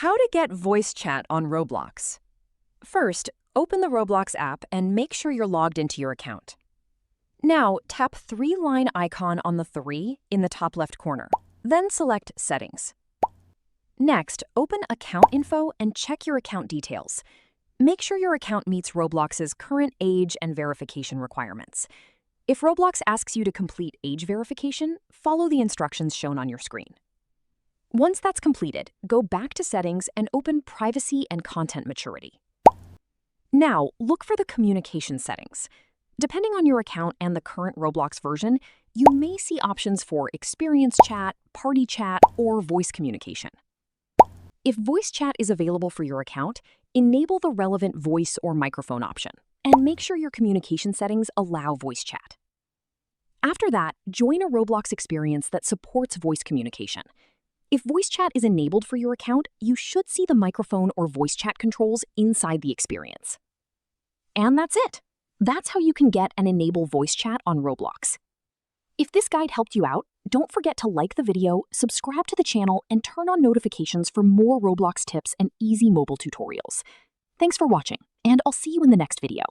How to get voice chat on Roblox. First, open the Roblox app and make sure you're logged into your account. Now, tap three-line icon on the 3 in the top left corner. Then select Settings. Next, open Account Info and check your account details. Make sure your account meets Roblox's current age and verification requirements. If Roblox asks you to complete age verification, follow the instructions shown on your screen. Once that's completed, go back to Settings and open Privacy and Content Maturity. Now, look for the Communication settings. Depending on your account and the current Roblox version, you may see options for Experience Chat, Party Chat, or Voice Communication. If Voice Chat is available for your account, enable the relevant voice or microphone option, and make sure your communication settings allow voice chat. After that, join a Roblox experience that supports voice communication. If voice chat is enabled for your account, you should see the microphone or voice chat controls inside the experience. And that's it. That's how you can get and enable voice chat on Roblox. If this guide helped you out, don't forget to like the video, subscribe to the channel, and turn on notifications for more Roblox tips and easy mobile tutorials. Thanks for watching, and I'll see you in the next video.